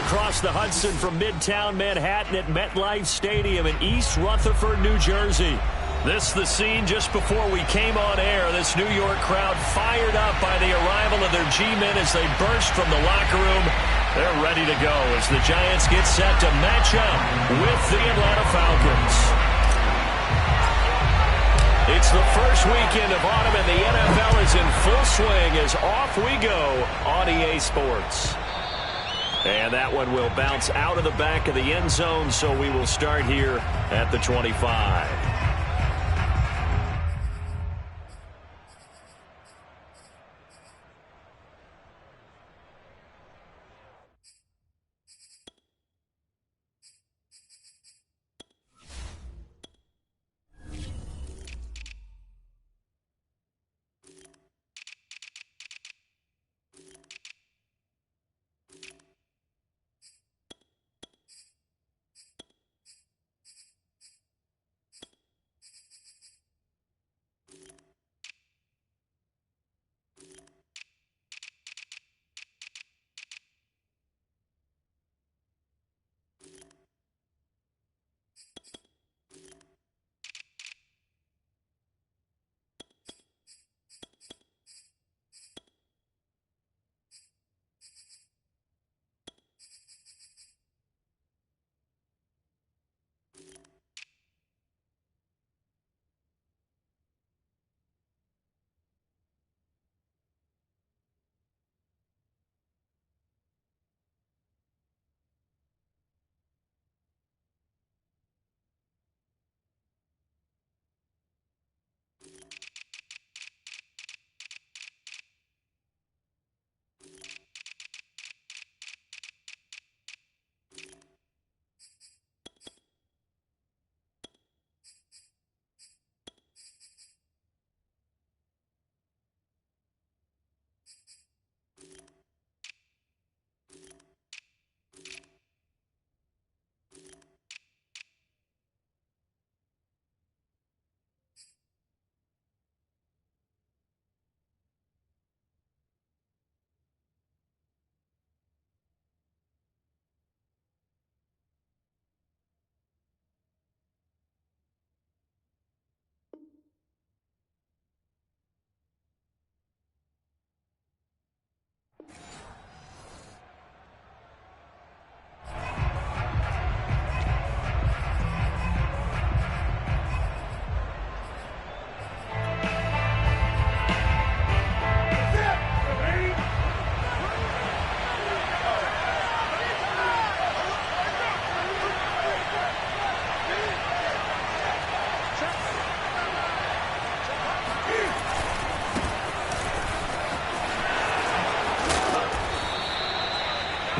across the Hudson from Midtown Manhattan at MetLife Stadium in East Rutherford, New Jersey. This the scene just before we came on air. This New York crowd fired up by the arrival of their G-men as they burst from the locker room. They're ready to go as the Giants get set to match up with the Atlanta Falcons. It's the first weekend of autumn and the NFL is in full swing as off we go on EA Sports. And that one will bounce out of the back of the end zone, so we will start here at the 25.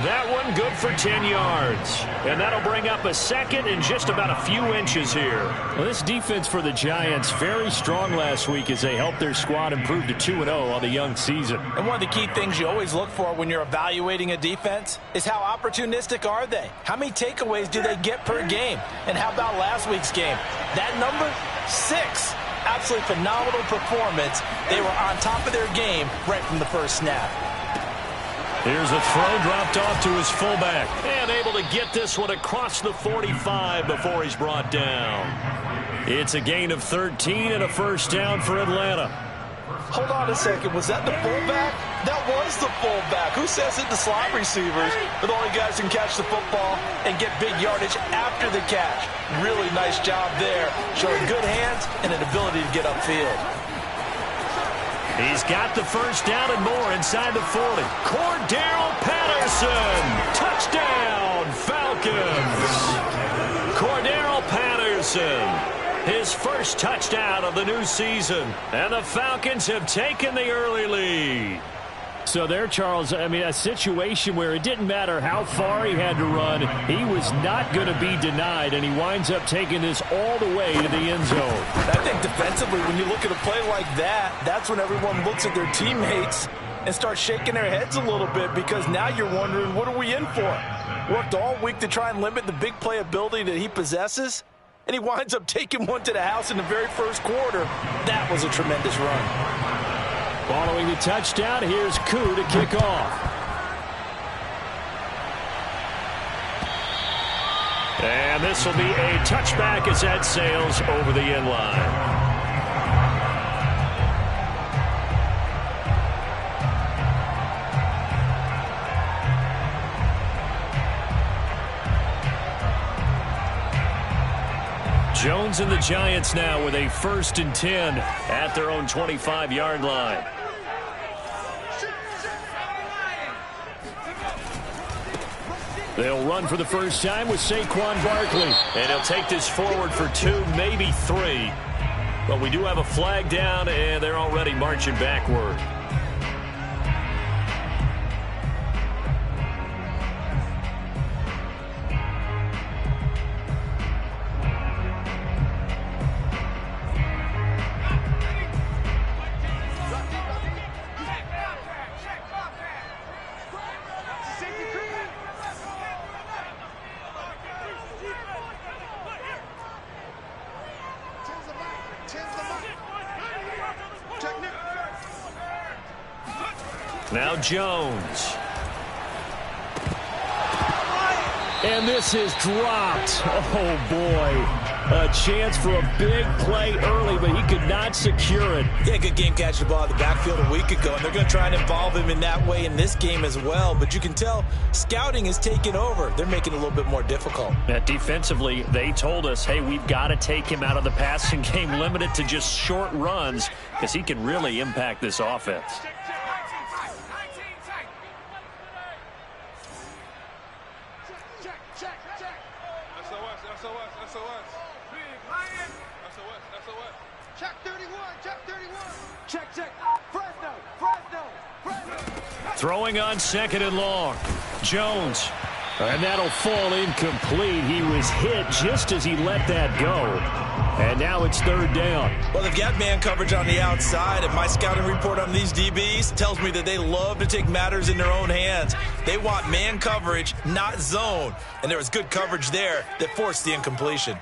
That one good for 10 yards. And that'll bring up a second and just about a few inches here. Well, this defense for the Giants, very strong last week as they helped their squad improve to 2-0 on the young season. And one of the key things you always look for when you're evaluating a defense is how opportunistic are they? How many takeaways do they get per game? And how about last week's game? That number, 6. Absolutely phenomenal performance. They were on top of their game right from the first snap. Here's a throw dropped off to his fullback. And able to get this one across the 45 before he's brought down. It's a gain of 13 and a first down for Atlanta. Hold on a second. Was that the fullback? That was the fullback. Who says it? The slot receivers. But only guys can catch the football and get big yardage after the catch. Really nice job there. Showing good hands and an ability to get upfield. He's got the first down and more inside the 40. Cordero Patterson. Touchdown, Falcons. Cordero Patterson. His first touchdown of the new season. And the Falcons have taken the early lead. So there, Charles, I mean, a situation where it didn't matter how far he had to run. He was not going to be denied, and he winds up taking this all the way to the end zone. I think defensively, when you look at a play like that, that's when everyone looks at their teammates and starts shaking their heads a little bit because now you're wondering, what are we in for? Worked all week to try and limit the big play ability that he possesses, and he winds up taking one to the house in the very first quarter. That was a tremendous run. Following the touchdown, here's Koo to kick off. And this will be a touchback as that sails over the end line. Jones and the Giants now with a 1st and 10 at their own 25-yard line. They'll run for the first time with Saquon Barkley. And he'll take this forward for 2, maybe 3. But we do have a flag down, and they're already marching backward. Now Jones. And this is dropped. Oh, boy. A chance for a big play early, but he could not secure it. Yeah, good game catching the ball in the backfield a week ago, and they're going to try and involve him in that way in this game as well. But you can tell scouting is taking over. They're making it a little bit more difficult. Defensively, they told us, hey, we've got to take him out of the passing game, limit it to just short runs, because he can really impact this offense. Throwing on 2nd and long. Jones. And that'll fall incomplete. He was hit just as he let that go. And now it's 3rd down. Well, they've got man coverage on the outside, and my scouting report on these DBs tells me that they love to take matters in their own hands. They want man coverage, not zone. And there was good coverage there that forced the incompletion.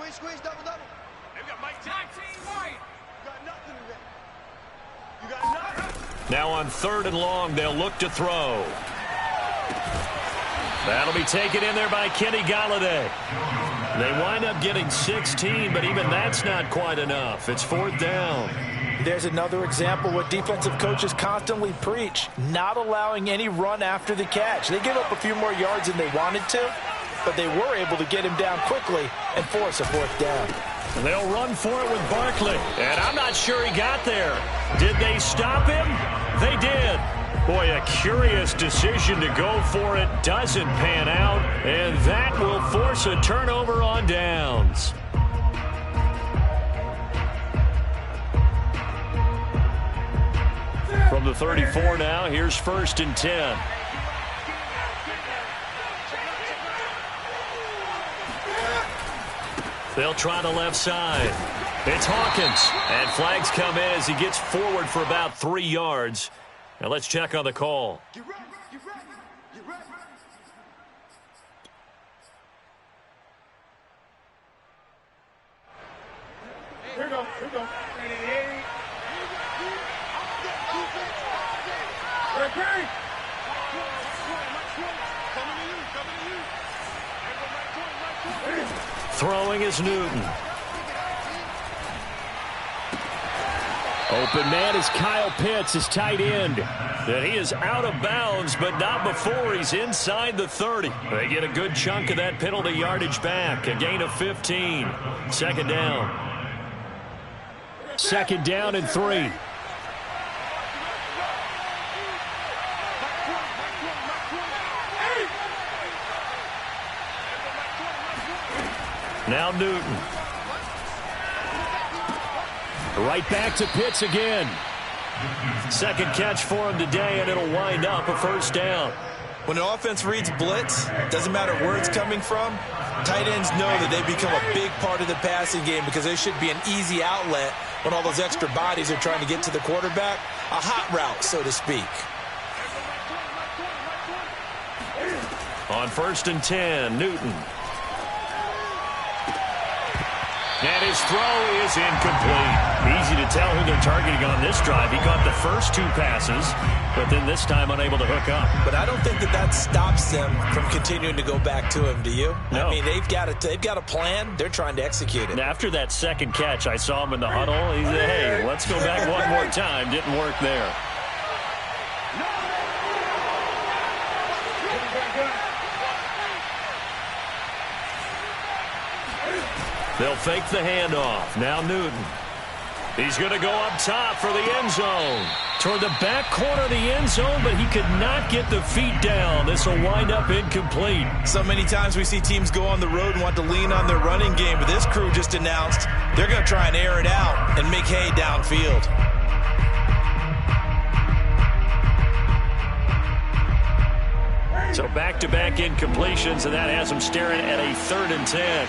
Squeeze, double. They've got Mike 10. White. You got nothing today. You got nothing. Now on 3rd and long, they'll look to throw. That'll be taken in there by Kenny Galladay. They wind up getting 16, but even that's not quite enough. It's 4th down. There's another example what defensive coaches constantly preach, not allowing any run after the catch. They give up a few more yards than they wanted to, but they were able to get him down quickly and force a 4th down. They'll run for it with Barkley, and I'm not sure he got there. Did they stop him? They did. Boy, a curious decision to go for it. Doesn't pan out, and that will force a turnover on downs. From the 34 now, here's 1st and 10. They'll try the left side. It's Hawkins. And flags come in as he gets forward for about 3 yards. Now let's check on the call. Get ready. Here we go. Ready. Throwing is Newton. Open man is Kyle Pitts, his tight end. And he is out of bounds, but not before he's inside the 30. They get a good chunk of that penalty yardage back. A gain of 15. 2nd down. 2nd down and 3. Now Newton. Right back to Pitts again. 2nd catch for him today, and it'll wind up a 1st down. When an offense reads blitz, doesn't matter where it's coming from, tight ends know that they become a big part of the passing game because they should be an easy outlet when all those extra bodies are trying to get to the quarterback. A hot route, so to speak. On 1st and 10, Newton. And his throw is incomplete. Easy to tell who they're targeting on this drive. He caught the first 2 passes, but then this time unable to hook up. But I don't think that stops them from continuing to go back to him, do you? No. I mean, they've got a plan. They're trying to execute it. And after that second catch, I saw him in the huddle. He said, hey, let's go back one more time. Didn't work there. They'll fake the handoff. Now Newton. He's going to go up top for the end zone. Toward the back corner of the end zone, but he could not get the feet down. This will wind up incomplete. So many times we see teams go on the road and want to lean on their running game, but this crew just announced they're going to try and air it out and make hay downfield. So back-to-back incompletions, and that has them staring at a 3rd and 10.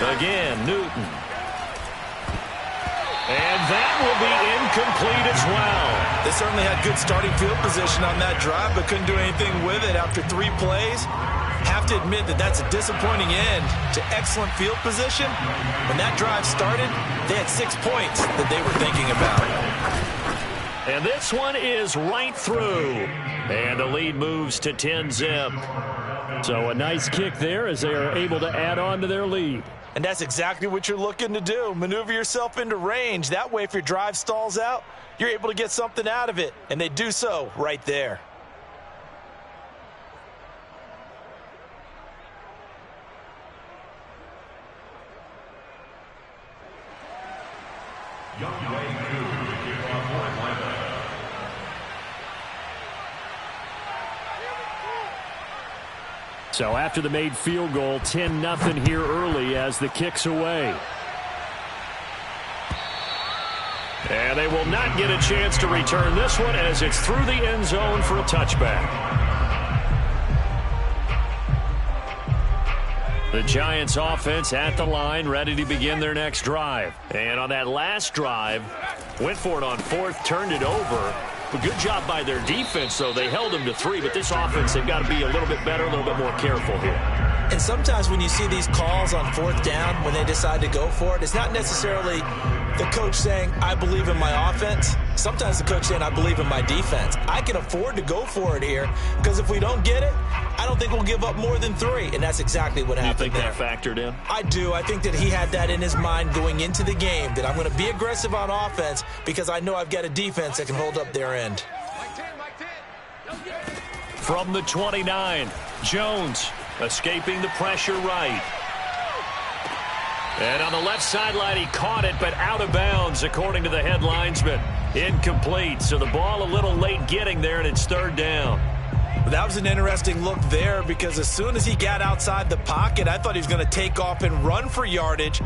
Again, Newton. And that will be incomplete as well. They certainly had good starting field position on that drive, but couldn't do anything with it after 3 plays. Have to admit that that's a disappointing end to excellent field position. When that drive started, they had 6 points that they were thinking about. And this one is right through. And the lead moves to 10-zip. So a nice kick there as they are able to add on to their lead. And that's exactly what you're looking to do. Maneuver yourself into range. That way, if your drive stalls out, you're able to get something out of it. And they do so right there. So after the made field goal, 10-0 here early as the kick's away. And they will not get a chance to return this one as it's through the end zone for a touchback. The Giants offense at the line, ready to begin their next drive. And on that last drive, went for it on 4th, turned it over. A good job by their defense, though. They held them to 3, but this offense, they've got to be a little bit better, a little bit more careful here. And sometimes when you see these calls on 4th down, when they decide to go for it, it's not necessarily the coach saying, I believe in my offense. Sometimes the coach saying, I believe in my defense. I can afford to go for it here because if we don't get it, I don't think we'll give up more than 3. And that's exactly what happened there. You think that factored in? I do. I think that he had that in his mind going into the game, that I'm going to be aggressive on offense because I know I've got a defense that can hold up their end. From the 29, Jones escaping the pressure right. And on the left sideline, he caught it, but out of bounds, according to the head linesman. Incomplete, so the ball a little late getting there, and it's 3rd down. That was an interesting look there because as soon as he got outside the pocket, I thought he was going to take off and run for yardage.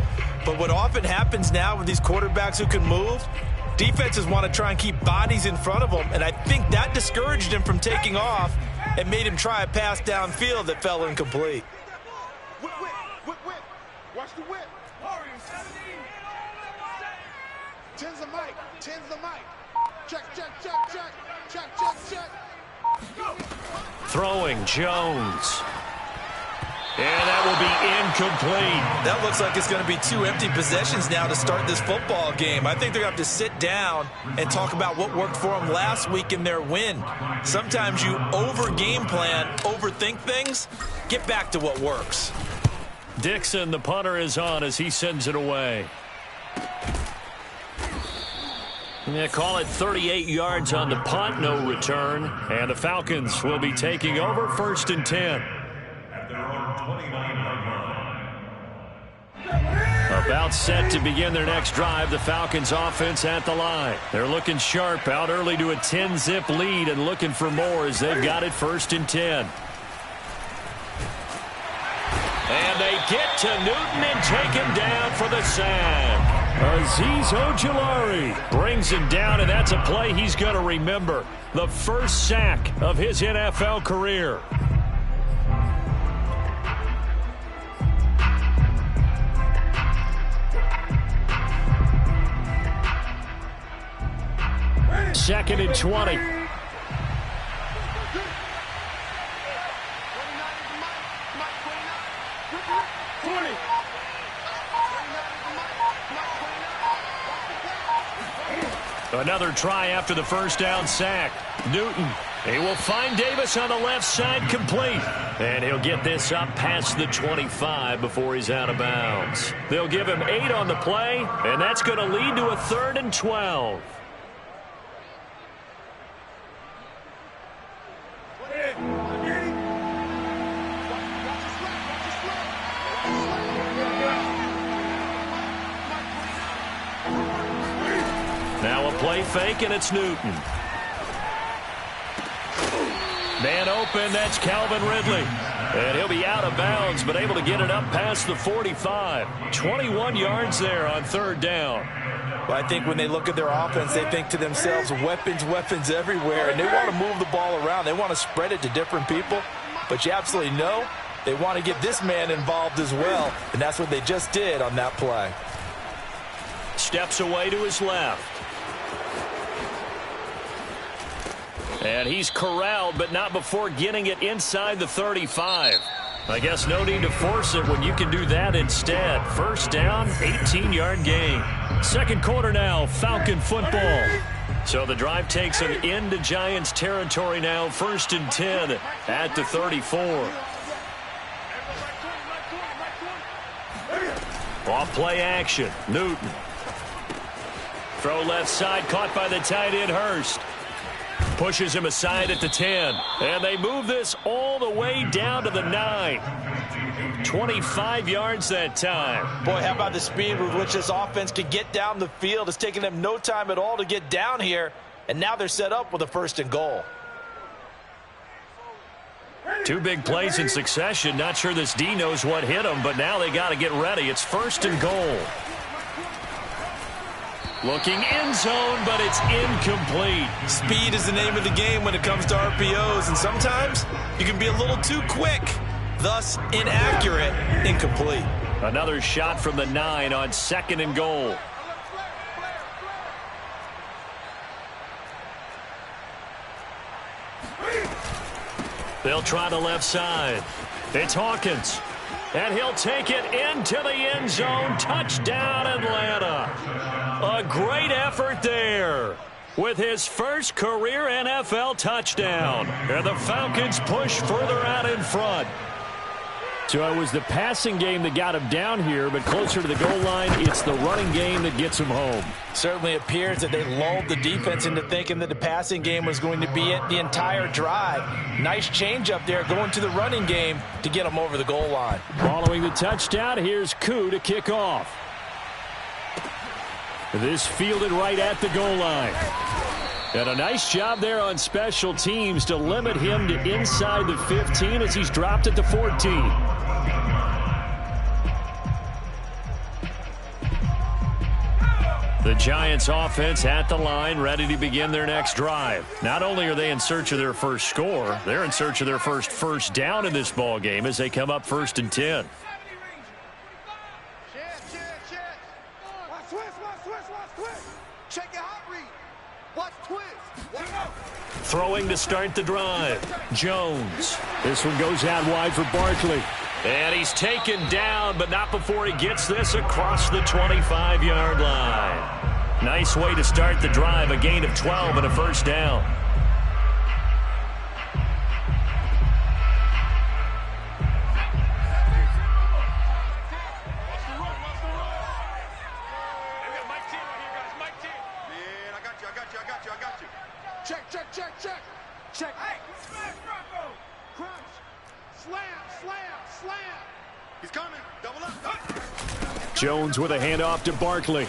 But what often happens now with these quarterbacks who can move, defenses want to try and keep bodies in front of them, and I think that discouraged him from taking off and made him try a pass downfield that fell incomplete. Whip, whip, whip, whip. Watch the whip. 10's the mic. 10's the mic. Check, check, check, check. Check, check, check. Go. Throwing Jones. And that will be incomplete. That looks like it's going to be 2 empty possessions now to start this football game. I think they're going to have to sit down and talk about what worked for them last week in their win. Sometimes you over-game plan, overthink things. Get back to what works. Dixon, the punter, is on as he sends it away. They call it 38 yards on the punt, no return. And the Falcons will be taking over 1st and 10. About set to begin their next drive, the Falcons offense at the line. They're looking sharp, out early to a 10-zip lead and looking for more as they've got it 1st and 10. And they get to Newton and take him down for the sack. Azeez Ojulari brings him down, and that's a play he's going to remember. The first sack of his NFL career. Second and 20. Another try after the first down sack. Newton, he will find Davis on the left side, complete. And he'll get this up past the 25 before he's out of bounds. They'll give him 8 on the play, and that's going to lead to a 3rd and 12. Now a play fake, and it's Newton. Man open, that's Calvin Ridley. And he'll be out of bounds, but able to get it up past the 45. 21 yards there on 3rd down. Well, I think when they look at their offense, they think to themselves, weapons, weapons everywhere, and they want to move the ball around. They want to spread it to different people, but you absolutely know they want to get this man involved as well, and that's what they just did on that play. Steps away to his left. And he's corralled, but not before getting it inside the 35. I guess no need to force it when you can do that instead. First down, 18-yard gain. Second quarter now, Falcon football. So the drive takes him into Giants territory now. 1st and 10 at the 34. Off play action, Newton. Throw left side, caught by the tight end Hurst. Pushes him aside at the 10. And they move this all the way down to the 9. 25 yards that time. Boy, how about the speed with which this offense could get down the field? It's taken them no time at all to get down here. And now they're set up with a 1st and goal. 2 big plays in succession. Not sure this D knows what hit him, but now they got to get ready. It's 1st and goal. Looking end zone, but it's incomplete. Speed is the name of the game when it comes to RPOs, and sometimes you can be a little too quick, thus inaccurate, incomplete. Another shot from the 9 on 2nd and goal. They'll try the left side. It's Hawkins. And he'll take it into the end zone. Touchdown, Atlanta. A great effort there with his first career NFL touchdown. And the Falcons push further out in front. So it was the passing game that got him down here, but closer to the goal line, it's the running game that gets him home. Certainly appears that they lulled the defense into thinking that the passing game was going to be it the entire drive. Nice change up there going to the running game to get him over the goal line. Following the touchdown, here's Koo to kick off. This fielded right at the goal line. And a nice job there on special teams to limit him to inside the 15 as he's dropped at the 14. The Giants offense at the line, ready to begin their next drive. Not only are they in search of their first score, they're in search of their first down in this ball game as they come up 1st and 10. Check it out, read. Watch twist. Throwing to start the drive. Jones. This one goes out wide for Barkley. And he's taken down, but not before he gets this across the 25-yard line. Nice way to start the drive. A gain of 12 and a first down. Check. Hey, smash, Bronco. Crunch. Slam. He's coming. Double up. Jones with a handoff to Barkley.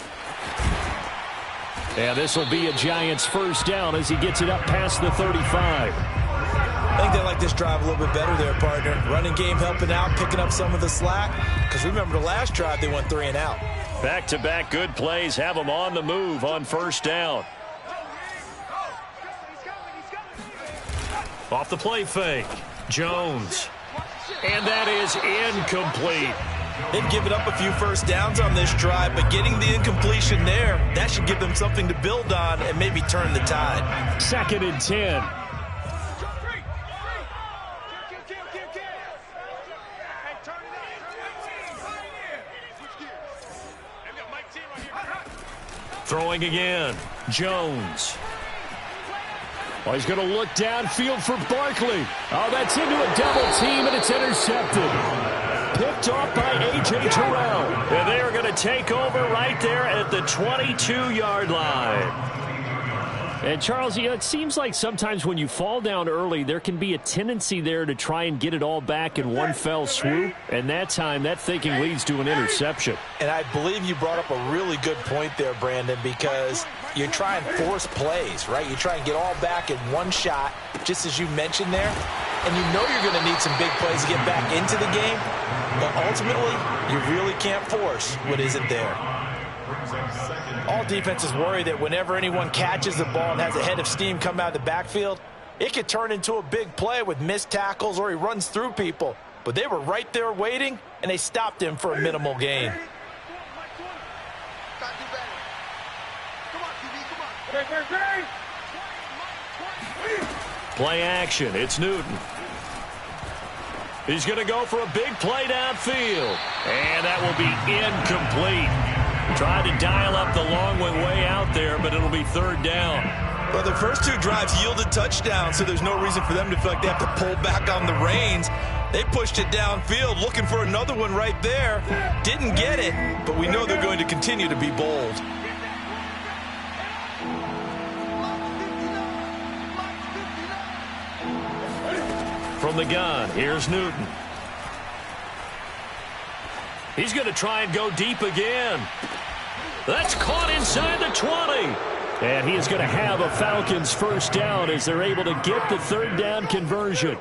And this will be a Giants first down as he gets it up past the 35. I think they like this drive a little bit better there, partner. Running game helping out, picking up some of the slack. Because remember the last drive, they went 3 and out. Back-to-back good plays have them on the move on first down. Off the play fake. Jones. And that is incomplete. They've given up a few first downs on this drive, but getting the incompletion there, that should give them something to build on and maybe turn the tide. 2nd and 10. Throwing again. Jones. Oh, he's going to look downfield for Barkley. Oh, that's into a double team, and it's intercepted. Picked off by A.J. Terrell. And they are going to take over right there at the 22-yard line. And, Charles, you know, it seems like sometimes when you fall down early, there can be a tendency there to try and get it all back in one fell swoop. And that time, that thinking leads to an interception. And I believe you brought up a really good point there, Brandon, because you try and force plays, right? You try and get all back in one shot, just as you mentioned there. And you know you're going to need some big plays to get back into the game. But ultimately, you really can't force what isn't there. All defenses worry that whenever anyone catches the ball and has a head of steam come out of the backfield, it could turn into a big play with missed tackles or he runs through people. But they were right there waiting, and they stopped him for a minimal gain. Play action. It's Newton. He's going to go for a big play downfield. And that will be incomplete. Tried to dial up the long one way out there, but it'll be third down. Well, the first two drives yielded touchdowns, so there's no reason for them to feel like they have to pull back on the reins. They pushed it downfield, looking for another one right there. Didn't get it, but we know they're going to continue to be bold. From the gun, here's Newton. He's going to try and go deep again. That's caught inside the 20. And he is going to have a Falcons first down as they're able to get the third down conversion.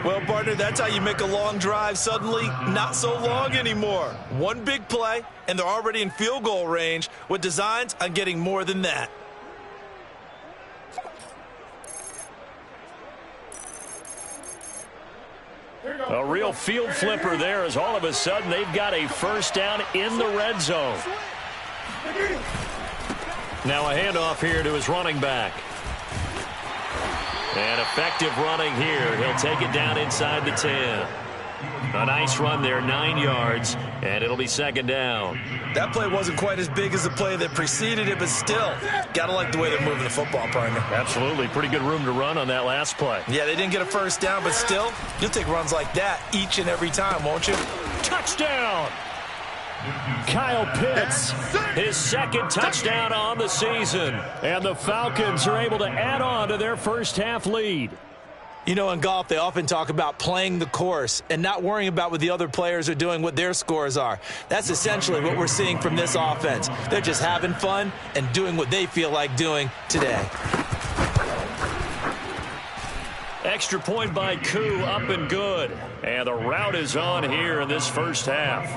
Well, partner, that's how you make a long drive suddenly not so long anymore. One big play, and they're already in field goal range with designs on getting more than that. A real field flipper there as all of a sudden they've got a first down in the red zone. Now a handoff here to his running back. And effective running here. He'll take it down inside the 10. A nice run there, 9 yards, and it'll be second down. That play wasn't quite as big as the play that preceded it, but still, gotta like the way they're moving the football, partner. Absolutely. Pretty good room to run on that last play. Yeah, they didn't get a first down, but still, you'll take runs like that each and every time, won't you? Touchdown! Kyle Pitts, his second touchdown on the season. And the Falcons are able to add on to their first half lead. You know, in golf, they often talk about playing the course and not worrying about what the other players are doing, what their scores are. That's essentially what we're seeing from this offense. They're just having fun and doing what they feel like doing today. Extra point by Koo, up and good. And the route is on here in this first half.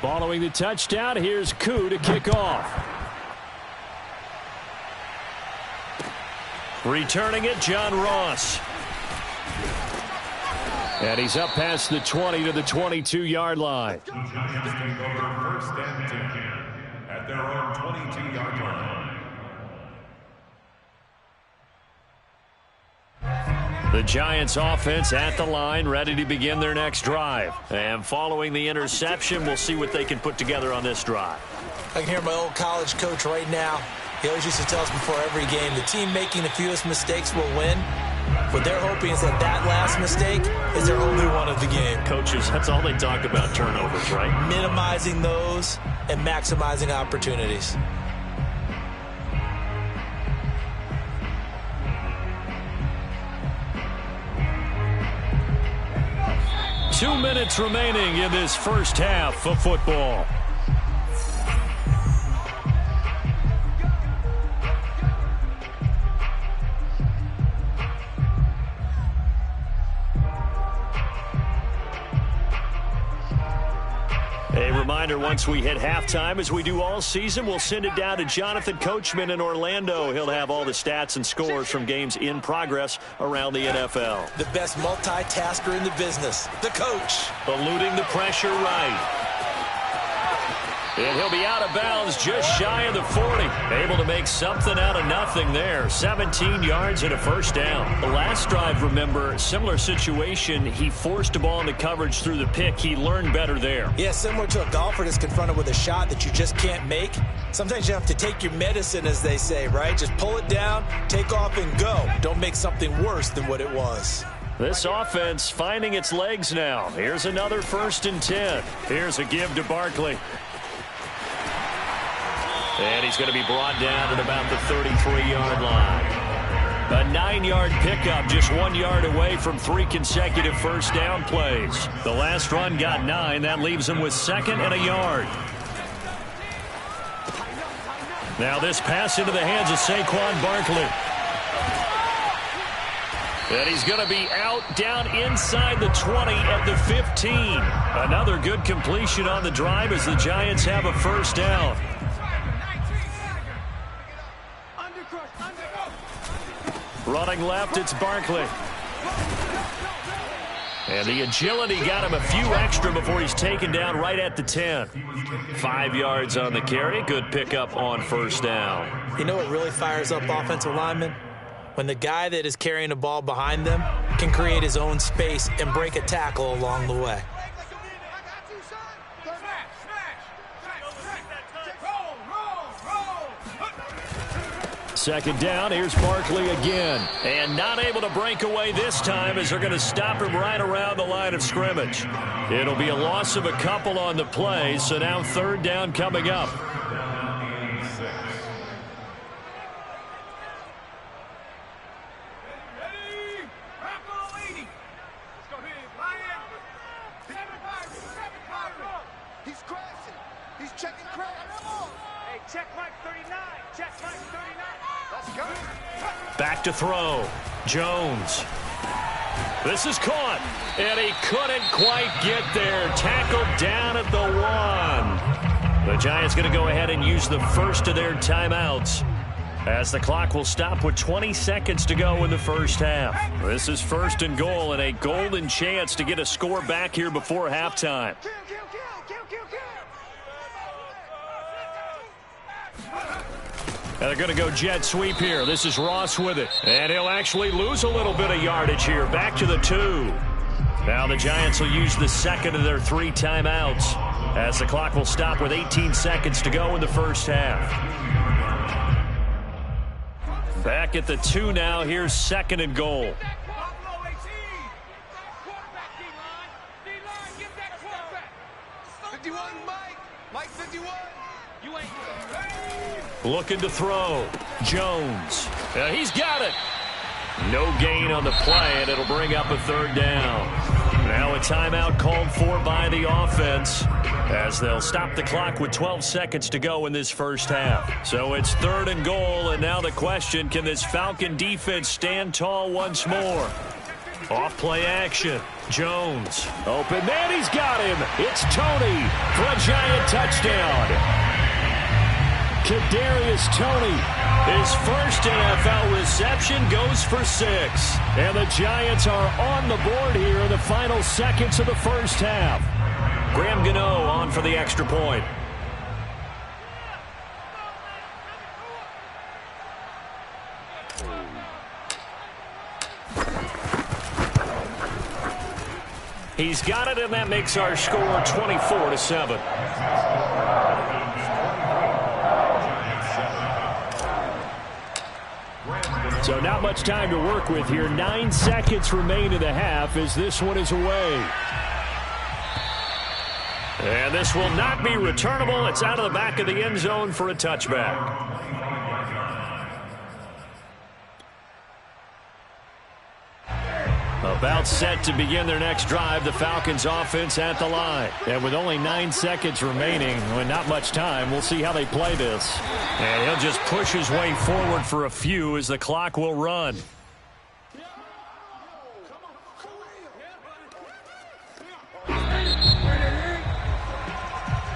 Following the touchdown, here's Koo to kick off. Returning it, John Ross. And he's up past the 20 to the 22-yard line. Giants take over first and 10 at their own 22-yard line. The Giants offense at the line, ready to begin their next drive. And following the interception, we'll see what they can put together on this drive. I can hear my old college coach right now. He always used to tell us before every game, the team making the fewest mistakes will win. What they're hoping is that that last mistake is their only one of the game. Coaches, that's all they talk about, turnovers, right? Minimizing those and maximizing opportunities. Two minutes remaining in this first half of football. A reminder, once we hit halftime, as we do all season, we'll send it down to Jonathan Coachman in Orlando. He'll have all the stats and scores from games in progress around the NFL. The best multitasker in the business, the coach. Eluding the pressure right. And he'll be out of bounds just shy of the 40. Able to make something out of nothing there. 17 yards and a first down. The last drive, remember, similar situation. He forced a ball into coverage through the pick. He learned better there. Yeah, similar to a golfer that's confronted with a shot that you just can't make. Sometimes you have to take your medicine, as they say, right? Just pull it down, take off, and go. Don't make something worse than what it was. This offense finding its legs now. Here's another 1st and 10. Here's a give to Barkley. And he's going to be brought down at about the 33-yard line. A 9-yard pickup, just 1 yard away from 3 consecutive first down plays. The last run got 9. That leaves him with 2nd and a yard. Now this pass into the hands of Saquon Barkley. And he's going to be out down inside the 20 at the 15. Another good completion on the drive as the Giants have a first down. Running left, it's Barkley. And the agility got him a few extra before he's taken down right at the 10. 5 yards on the carry. Good pickup on first down. You know what really fires up offensive linemen? When the guy that is carrying the ball behind them can create his own space and break a tackle along the way. Second down, here's Barkley again. And not able to break away this time as they're going to stop him right around the line of scrimmage. It'll be a loss of a couple on the play, so now 3rd down coming up. He's crashing. He's checking crash. Hey, check Mike 39. Check Mike 39. Let's go. Back to throw. Jones. This is caught. And he couldn't quite get there. Tackled down at the 1. The Giants going to go ahead and use the first of their timeouts as the clock will stop with 20 seconds to go in the first half. This is 1st and goal and a golden chance to get a score back here before halftime. And they're going to go jet sweep here. This is Ross with it. And he'll actually lose a little bit of yardage here. Back to the 2. Now the Giants will use the second of their 3 timeouts as the clock will stop with 18 seconds to go in the first half. Back at the 2 now. Here's 2nd and goal. Mike 51. Looking to throw. Jones. He's got it. No gain on the play, and it'll bring up a 3rd down. Now a timeout called for by the offense as they'll stop the clock with 12 seconds to go in this first half. So it's 3rd and goal, and now the question, can this Falcon defense stand tall once more? Off play action. Jones. Open man, he's got him. It's Tony for a Giant touchdown. Kadarius Toney, his first NFL reception, goes for 6. And the Giants are on the board here in the final seconds of the first half. Graham Gano on for the extra point. He's got it, and that makes our score 24-7. So not much time to work with here. 9 seconds remain in the half as this one is away. And this will not be returnable. It's out of the back of the end zone for a touchback. About set to begin their next drive, the Falcons offense at the line. And with only 9 seconds remaining, with not much time, we'll see how they play this. And he'll just push his way forward for a few as the clock will run.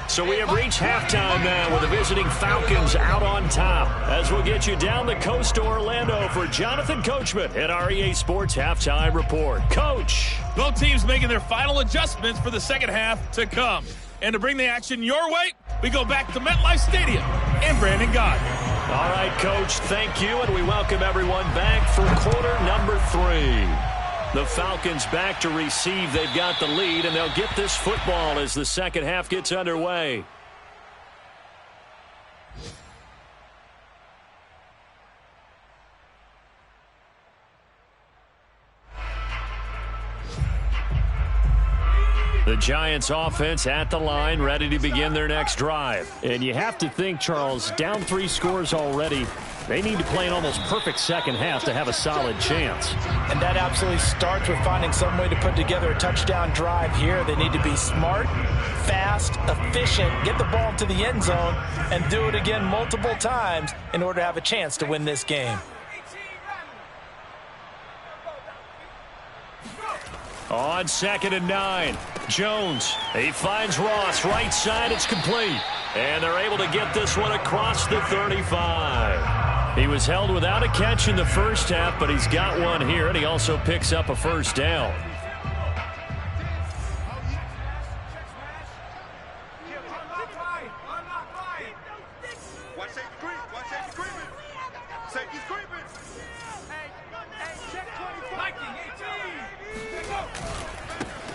So we have reached halftime now with the visiting Falcons out on top. As we'll get you down the coast to Orlando for Jonathan Coachman at our EA Sports Halftime Report. Coach. Both teams making their final adjustments for the second half to come. And to bring the action your way, we go back to MetLife Stadium and Brandon Gaudin. All right, Coach, thank you, and we welcome everyone back for quarter number 3. The Falcons back to receive. They've got the lead, and they'll get this football as the second half gets underway. The Giants offense at the line, ready to begin their next drive. And you have to think, Charles, down 3 scores already. They need to play an almost perfect second half to have a solid chance. And that absolutely starts with finding some way to put together a touchdown drive here. They need to be smart, fast, efficient, get the ball to the end zone, and do it again multiple times in order to have a chance to win this game. On 2nd and 9, Jones. He finds Ross, right side, it's complete. And they're able to get this one across the 35. He was held without a catch in the first half, but he's got one here, and he also picks up a first down.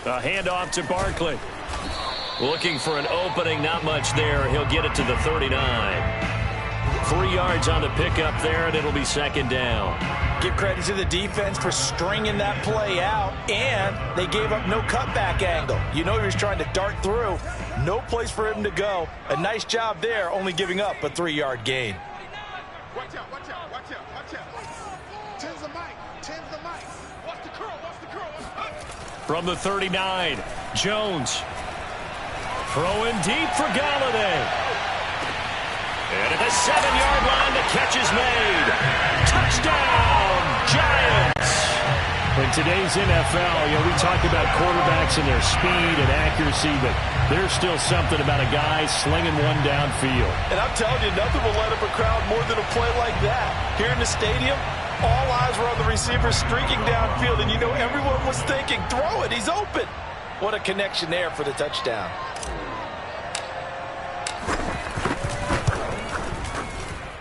A handoff to Barkley. Looking for an opening, not much there. He'll get it to the 39. 3 yards on the pickup there, and it'll be second down. Give credit to the defense for stringing that play out, and they gave up no cutback angle. You know he was trying to dart through. No place for him to go. A nice job there, only giving up a 3-yard gain. Watch out, watch out, watch out, watch out. Tens the mic, tens the mic. Watch the curl, watch the curl. From the 39, Jones. Throwing deep for Galladay. And at the 7-yard line, the catch is made. Touchdown, Giants. In today's NFL, we talk about quarterbacks and their speed and accuracy, but there's still something about a guy slinging one downfield. And I'm telling you, nothing will light up a crowd more than a play like that. Here in the stadium, all eyes were on the receiver streaking downfield, and you know everyone was thinking, throw it, he's open. What a connection there for the touchdown.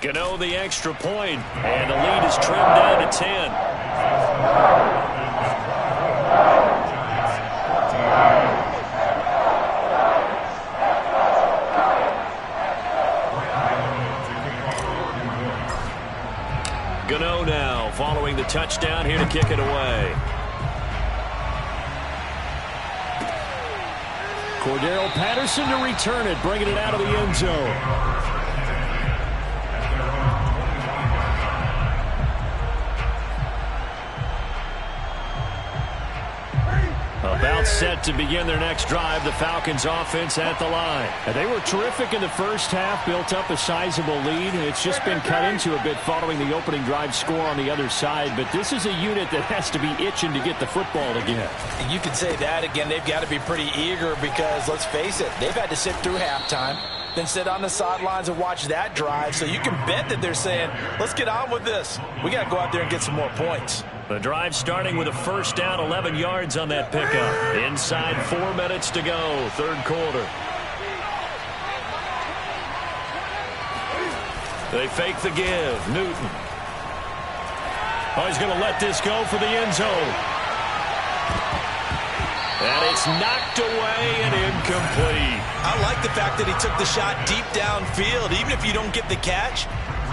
Gano the extra point, and the lead is trimmed down to 10. Gano now following the touchdown here to kick it away. Cordero Patterson to return it, bringing it out of the end zone. About set to begin their next drive, the Falcons offense at the line. And they were terrific in the first half, built up a sizable lead. It's just been cut into a bit following the opening drive score on the other side. But this is a unit that has to be itching to get the football again. And you can say that again. They've got to be pretty eager because, let's face it, they've had to sit through halftime, then sit on the sidelines and watch that drive. So you can bet that they're saying, let's get on with this. We got to go out there and get some more points. The drive starting with a first down, 11 yards on that pickup. Inside 4 minutes to go, third quarter. They fake the give. Newton. Oh, he's going to let this go for the end zone. And it's knocked away and incomplete. I like the fact that he took the shot deep downfield. Even if you don't get the catch,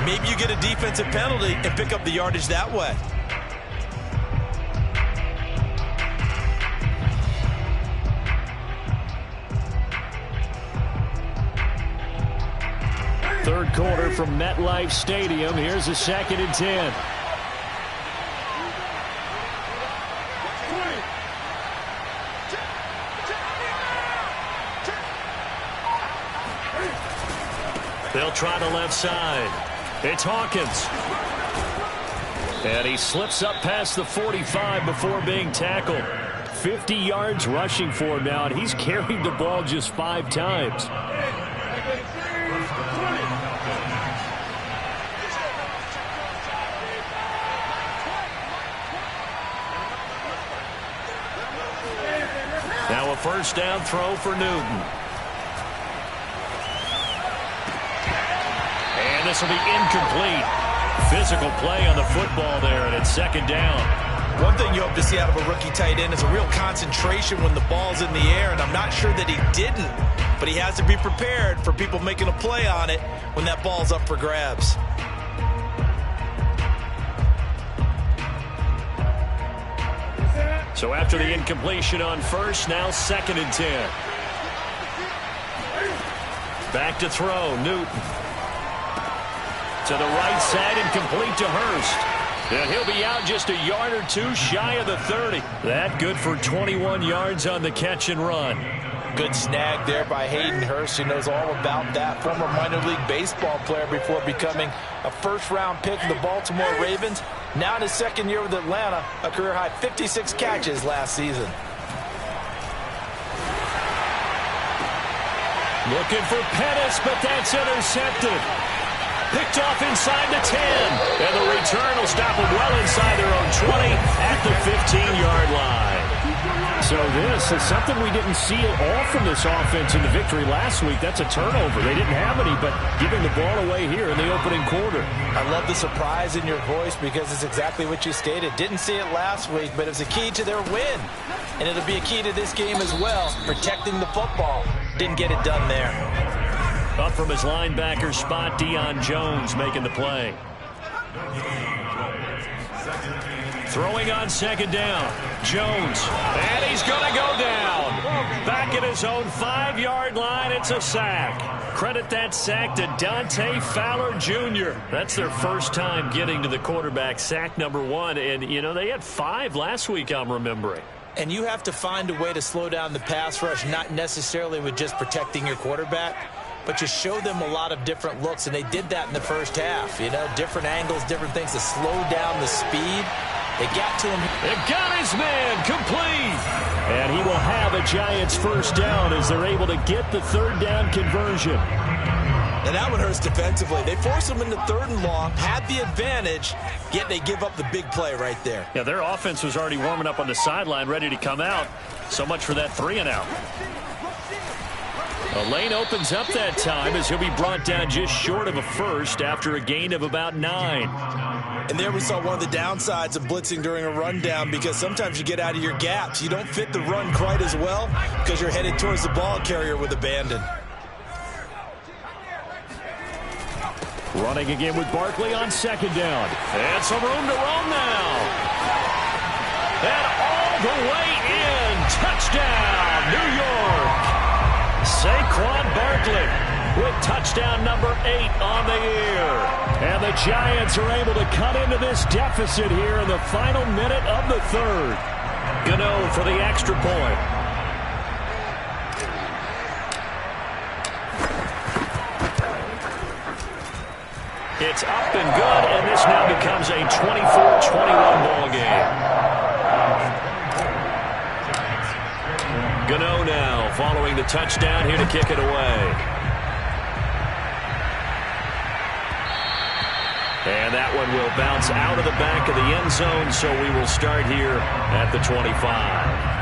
maybe you get a defensive penalty and pick up the yardage that way. Third quarter from MetLife Stadium. Here's a 2nd and 10. They'll try the left side. It's Hawkins. And he slips up past the 45 before being tackled. 50 yards rushing for him now, and he's carried the ball just 5 times. Now a first down throw for Newton. this will be incomplete. Physical play on the football there, and it's second down. One thing you hope to see out of a rookie tight end is a real concentration when the ball's in the air, and I'm not sure that he didn't, but he has to be prepared for people making a play on it when that ball's up for grabs. So after the incompletion on first, now second and 10. Back to throw, Newton. To the right side and complete to Hurst. And he'll be out just a yard or two shy of the 30. That good for 21 yards on the catch and run. Good snag there by Hayden Hurst. He knows all about that. Former minor league baseball player before becoming a first-round pick of the Baltimore Ravens. Now in his second year with Atlanta, a career-high 56 catches last season. Looking for Pettis, but that's intercepted. Picked off inside the 10. And the return will stop them well inside their own 20 at the 15-yard line. So this is something we didn't see at all from this offense in the victory last week. That's a turnover. They didn't have any, but giving the ball away here in the opening quarter. I love the surprise in your voice because it's exactly what you stated. Didn't see it last week, but it was a key to their win. And it'll be a key to this game as well, protecting the football. Didn't get it done there. Up from his linebacker spot, Deion Jones making the play. Throwing on second down. Jones. And he's going to go down. Back at his own 5-yard line. It's a sack. Credit that sack to Dante Fowler Jr. That's their first time getting to the quarterback, sack number 1. And, you know, they had 5 last week, I'm remembering. And you have to find a way to slow down the pass rush, not necessarily with just protecting your quarterback, but you show them a lot of different looks, and they did that in the first half. You know, different angles, different things to slow down the speed. They got to him. They got his man complete. And he will have a Giants first down as they're able to get the third down conversion. And that one hurts defensively. They forced him into 3rd and long, had the advantage, yet they give up the big play right there. Yeah, their offense was already warming up on the sideline, ready to come out. So much for that 3-and-out. A lane opens up that time as he'll be brought down just short of a first after a gain of about 9. And there we saw one of the downsides of blitzing during a rundown, because sometimes you get out of your gaps. You don't fit the run quite as well because you're headed towards the ball carrier with abandon. Running again with Barkley on second down. And some room to roam now. And all the way in. Touchdown, New York. Saquon Barkley with touchdown number 8 on the year. And the Giants are able to cut into this deficit here in the final minute of the 3rd. Gano for the extra point. It's up and good, and this now becomes a 24-21 ball game. Gano now following the touchdown here to kick it away. And that one will bounce out of the back of the end zone, so we will start here at the 25.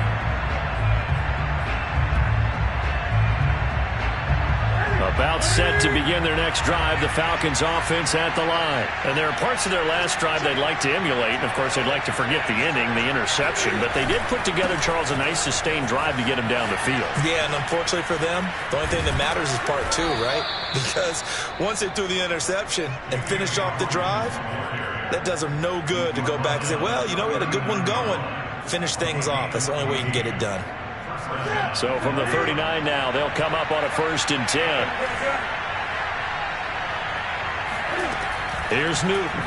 About set to begin their next drive, the Falcons offense at the line. And there are parts of their last drive they'd like to emulate. And, of course, they'd like to forget the ending, the interception. But they did put together, Charles, a nice sustained drive to get him down the field. Yeah, and unfortunately for them, the only thing that matters is part 2, right? Because once they threw the interception and finished off the drive, that does them no good to go back and say, well, you know, we had a good one going. Finish things off. That's the only way you can get it done. So from the 39 now, they'll come up on a 1st and 10. Here's Newton.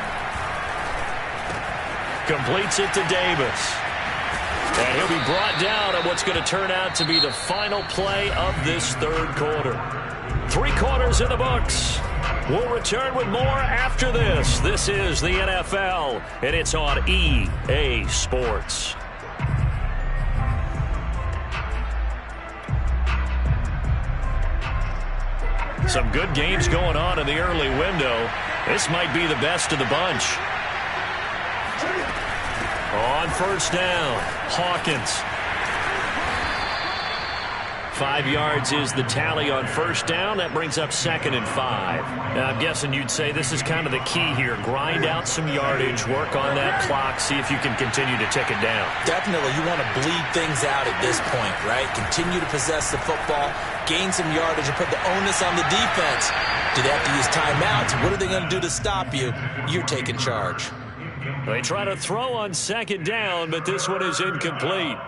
Completes it to Davis. And he'll be brought down on what's going to turn out to be the final play of this 3rd quarter. 3 quarters in the books. We'll return with more after this. This is the NFL, and it's on EA Sports. Some good games going on in the early window. This might be the best of the bunch. On 1st down, Hawkins. 5 yards is the tally on first down. That brings up 2nd and 5. Now, I'm guessing you'd say this is kind of the key here. Grind out some yardage, work on that clock, see if you can continue to tick it down. Definitely, you want to bleed things out at this point, right? Continue to possess the football, gain some yardage, and put the onus on the defense. Do they have to use timeouts? What are they going to do to stop you? You're taking charge. They try to throw on 2nd down, but this one is incomplete.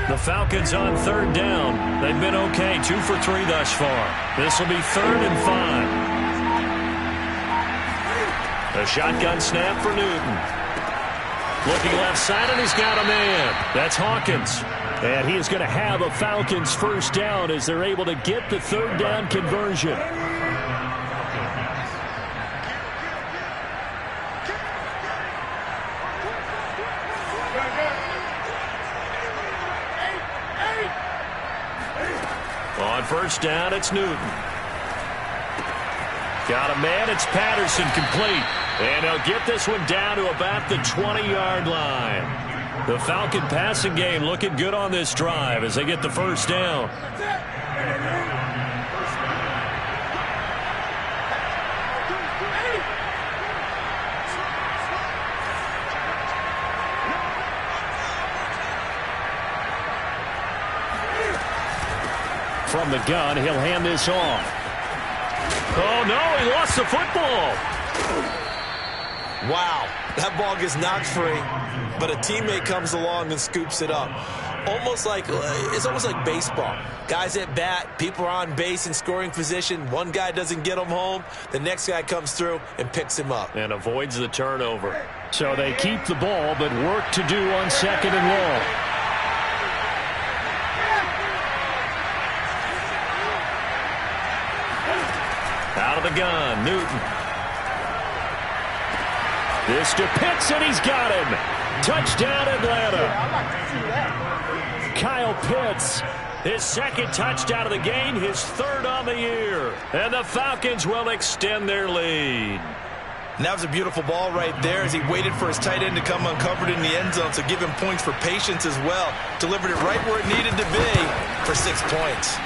The Falcons on 3rd down. They've been okay, 2 for 3 thus far. This will be 3rd and 5. A shotgun snap for Newton. Looking left side, and he's got a man. That's Hawkins. And he is going to have a Falcons first down as they're able to get the 3rd down conversion. On first down, it's Newton. Got a man, it's Patterson, complete. And he'll get this one down to about the 20-yard line. The Falcon passing game looking good on this drive as they get the first down. From the gun, he'll hand this off. Oh, no, he lost the football. Wow, that ball gets knocked free, but a teammate comes along and scoops it up. It's almost like baseball. Guys at bat, people are on base in scoring position. One guy doesn't get him home. The next guy comes through and picks him up. And avoids the turnover. So they keep the ball, but work to do on 2nd and long. Out of the gun, Newton. This to Pitts, and he's got him. Touchdown, Atlanta. Kyle Pitts, his 2nd touchdown of the game, his 3rd on the year. And the Falcons will extend their lead. And that was a beautiful ball right there as he waited for his tight end to come uncovered in the end zone, so give him points for patience as well. Delivered it right where it needed to be for 6 points.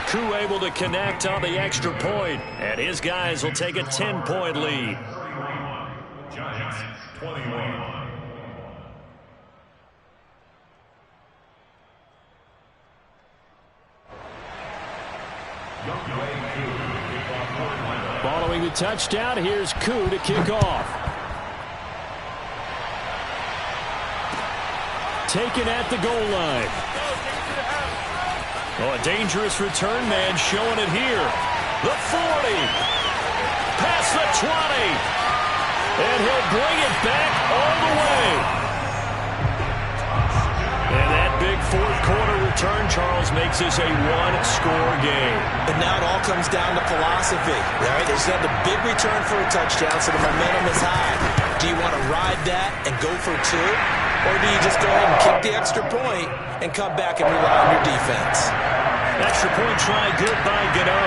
Koo able to connect on the extra point, and his guys will take a 10-point lead. Giants 21. Following the touchdown, here's Koo to kick off. Taken at the goal line. Oh, a dangerous return man showing it here. The 40. Past the 20. And he'll bring it back all the way. And that big 4th quarter return, Charles, makes this a 1-score game. And now it all comes down to philosophy. Right? They just had the big return for a touchdown, so the momentum is high. Do you want to ride that and go for 2? Or do you just go ahead and kick the extra point and come back and rely on your defense? Extra point try good by Gano.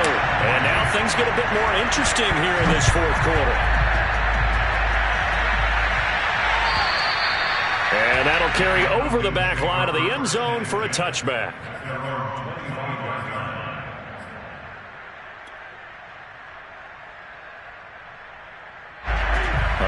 And now things get a bit more interesting here in this 4th quarter. And that'll carry over the back line of the end zone for a touchback.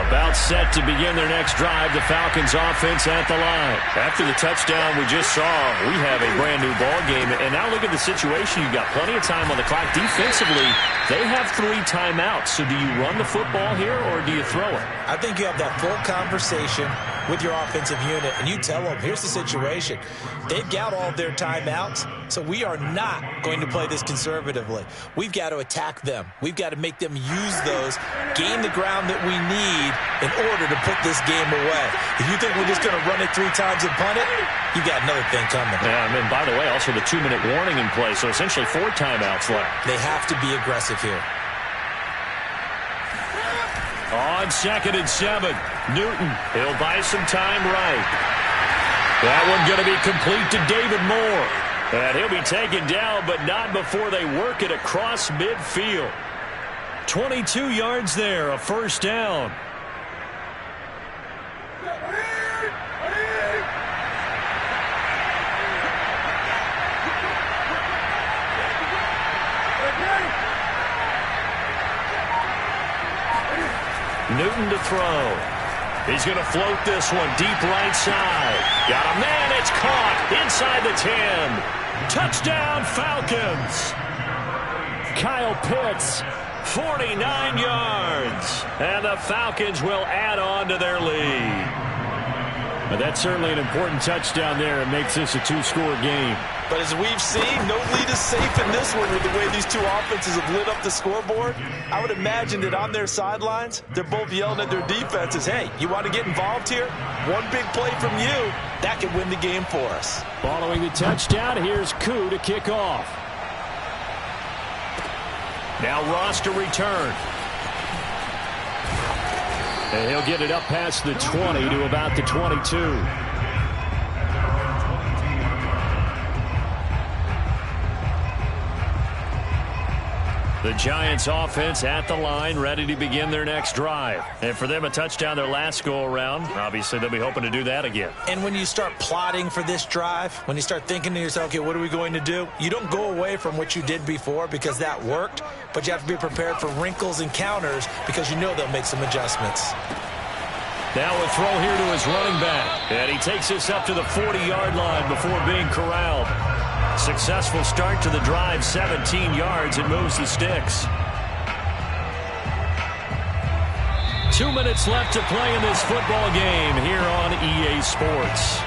About set to begin their next drive, the Falcons offense at the line. After the touchdown we just saw, we have a brand new ball game. And now look at the situation. You've got plenty of time on the clock. Defensively, they have 3 timeouts. So do you run the football here or do you throw it? I think you have that full conversation with your offensive unit, and you tell them, here's the situation. They've got all of their timeouts, so we are not going to play this conservatively. We've got to attack them. We've got to make them use those, gain the ground that we need in order to put this game away. If you think we're just going to run it 3 times and punt it, you got another thing coming. Yeah, and then, by the way, also the 2-minute warning in play, so essentially 4 timeouts left. They have to be aggressive here. On 2nd and 7, Newton, he'll buy some time right. That one going to be complete to David Moore. And he'll be taken down, but not before they work it across midfield. 22 yards there, a first down. Newton to throw. He's going to float this one deep right side. Got a man. It's caught inside the 10. Touchdown, Falcons. Kyle Pitts, 49 yards. And the Falcons will add on to their lead. But that's certainly an important touchdown there. It makes this a two-score game. But as we've seen, no lead is safe in this one with the way these two offenses have lit up the scoreboard. I would imagine that on their sidelines, they're both yelling at their defenses, hey, you want to get involved here? One big play from you, that could win the game for us. Following the touchdown, here's Koo to kick off. Now Ross to return. And he'll get it up past the 20 to about the 22. The Giants offense at the line, ready to begin their next drive. And for them, a touchdown their last go-around. Obviously, they'll be hoping to do that again. And when you start plotting for this drive, when you start thinking to yourself, okay, what are we going to do? You don't go away from what you did before because that worked, but you have to be prepared for wrinkles and counters because you know they'll make some adjustments. Now a throw here to his running back. And he takes this up to the 40-yard line before being corralled. Successful start to the drive, 17 yards. It moves the sticks. 2 minutes left to play in this football game here on EA Sports.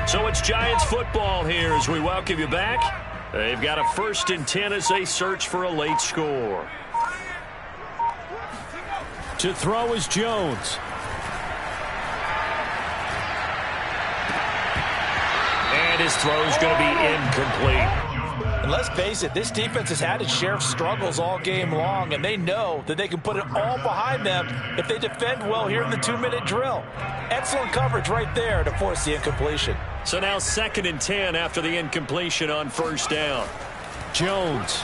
So it's Giants football here as we welcome you back. They've got a 1st and 10 as they search for a late score. To throw is Jones. And his throw is going to be incomplete. And let's face it, this defense has had its share of struggles all game long, and they know that they can put it all behind them if they defend well here in the 2-minute drill. Excellent coverage right there to force the incompletion. So now 2nd and 10 after the incompletion on 1st down. Jones.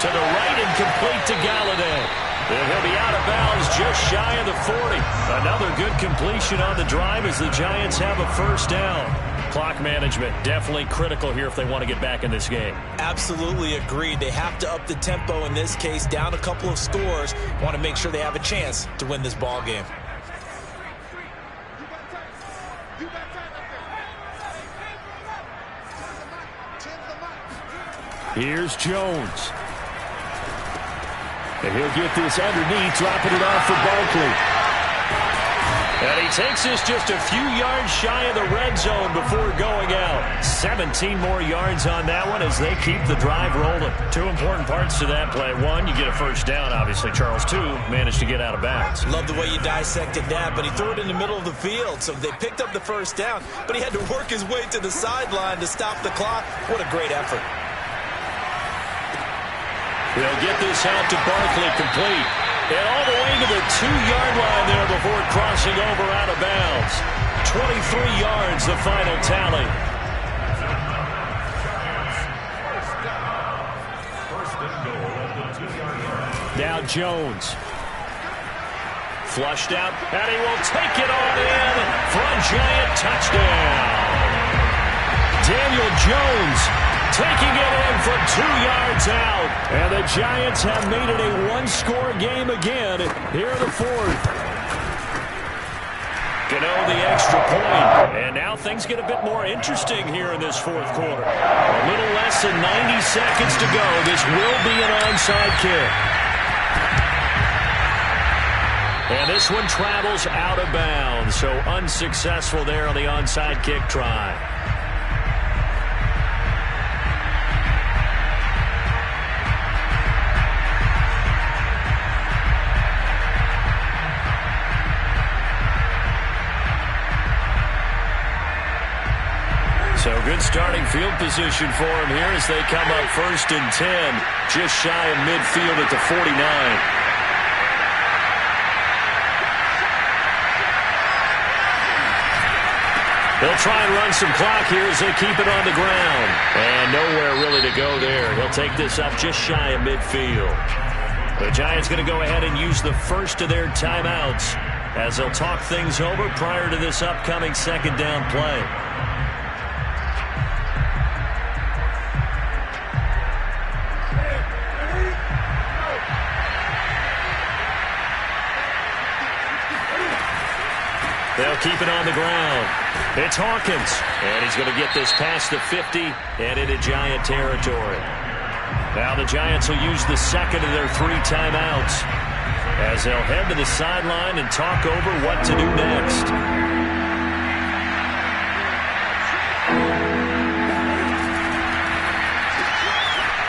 To the right and complete to Galladay. And he'll be out of bounds just shy of the 40. Another good completion on the drive as the Giants have a 1st down. Clock management definitely critical here if they want to get back in this game. Absolutely agreed. They have to up the tempo in this case, down a couple of scores. Want to make sure they have a chance to win this ball game. Here's Jones. And he'll get this underneath, dropping it off for Barkley. And he takes this just a few yards shy of the red zone before going out. 17 more yards on that one as they keep the drive rolling. 2 important parts to that play. 1, you get a 1st down, obviously. Charles, 2, managed to get out of bounds. Love the way you dissected that, but he threw it in the middle of the field. So they picked up the 1st down, but he had to work his way to the sideline to stop the clock. What a great effort. They'll get this out to Barkley, complete. And all the way to the 2-yard line there before crossing over out of bounds. 23 yards, the final tally. Now Jones. Flushed out, and he will take it on in for a Giant touchdown. Daniel Jones taking it in from 2 yards out. And the Giants have made it a 1-score game again here in the 4th. Gano the extra point. And now things get a bit more interesting here in this 4th quarter. A little less than 90 seconds to go. This will be an onside kick. And this one travels out of bounds, so unsuccessful there on the onside kick try. So good starting field position for him here as they come up 1st and 10, just shy of midfield at the 49. They'll try and run some clock here as they keep it on the ground. And nowhere really to go there. He'll take this up just shy of midfield. The Giants going to go ahead and use the first of their timeouts as they'll talk things over prior to this upcoming 2nd down play. They'll keep it on the ground. It's Hawkins, and he's going to get this past the 50 and into Giant territory. Now the Giants will use the second of their 3 timeouts as they'll head to the sideline and talk over what to do next.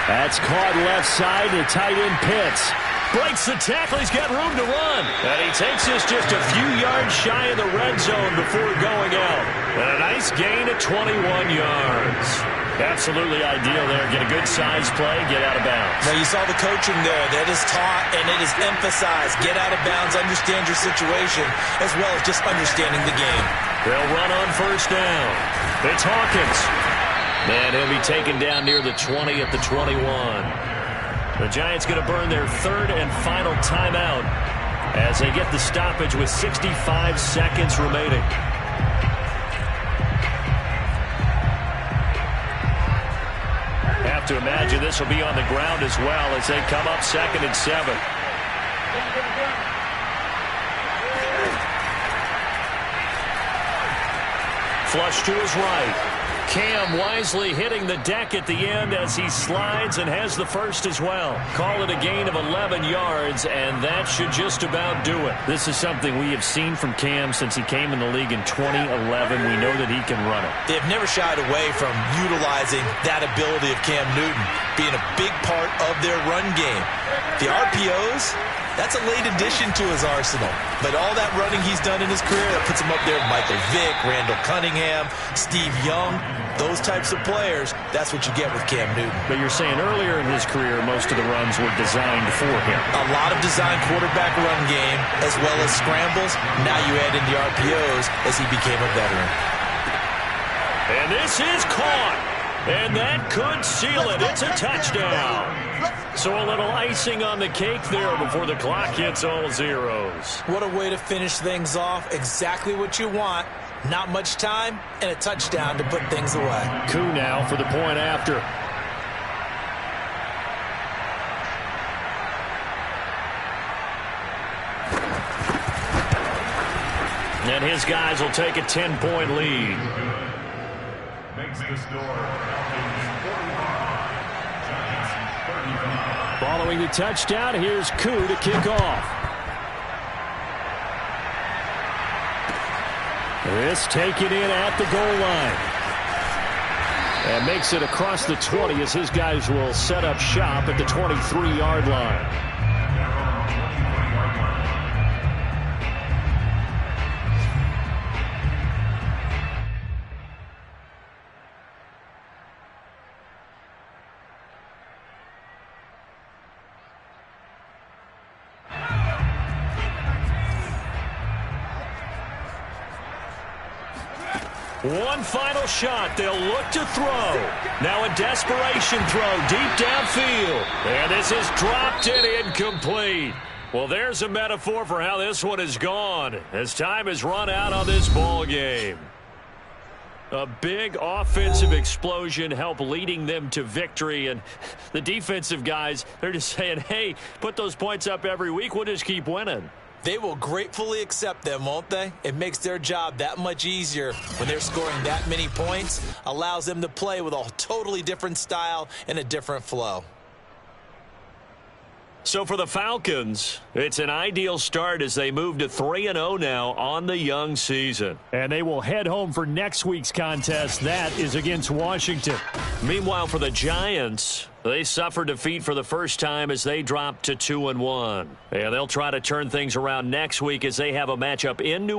That's caught left side to tight end Pitts. Breaks the tackle. He's got room to run. And he takes this just a few yards shy of the red zone before going out. And a nice gain of 21 yards. Absolutely ideal there. Get a good size play, get out of bounds. Now you saw the coaching there. That is taught and it is emphasized. Get out of bounds, understand your situation, as well as just understanding the game. They'll run on 1st down. It's Hawkins. And he'll be taken down near the 20 at the 21. The Giants going to burn their 3rd and final timeout as they get the stoppage with 65 seconds remaining. Have to imagine this will be on the ground as well as they come up 2nd and 7. Flush to his right. Cam wisely hitting the deck at the end as he slides and has the first as well. Call it a gain of 11 yards, and that should just about do it. This is something we have seen from Cam since he came in the league in 2011. We know that he can run it. They've never shied away from utilizing that ability of Cam Newton being a big part of their run game. The RPOs, that's a late addition to his arsenal. But all that running he's done in his career, that puts him up there with Michael Vick, Randall Cunningham, Steve Young, those types of players, that's what you get with Cam Newton. But you're saying earlier in his career, most of the runs were designed for him. A lot of designed quarterback run game, as well as scrambles. Now you add in the RPOs as he became a veteran. And this is caught. And that could seal it. It's a touchdown. So a little icing on the cake there before the clock hits all zeros. What a way to finish things off. Exactly what you want. Not much time and a touchdown to put things away. Coup now for the point after. And his guys will take a 10-point lead. Makes the score. Falcons 45. Giants 35. Following the touchdown, here's Coup to kick off. This taken in at the goal line. And makes it across the 20 as his guys will set up shop at the 23-yard line. One final shot. They'll look to throw. Now a desperation throw deep downfield. And this is dropped and incomplete. Well, there's a metaphor for how this one has gone as time has run out on this ball game. A big offensive explosion helped leading them to victory. And the defensive guys, they're just saying, hey, put those points up every week. We'll just keep winning. They will gratefully accept them, won't they? It makes their job that much easier when they're scoring that many points. Allows them to play with a totally different style and a different flow. So for the Falcons, it's an ideal start as they move to 3-0 now on the young season. And they will head home for next week's contest. That is against Washington. Meanwhile, for the Giants, they suffered defeat for the first time as they dropped to 2-1. And they'll try to turn things around next week as they have a matchup in New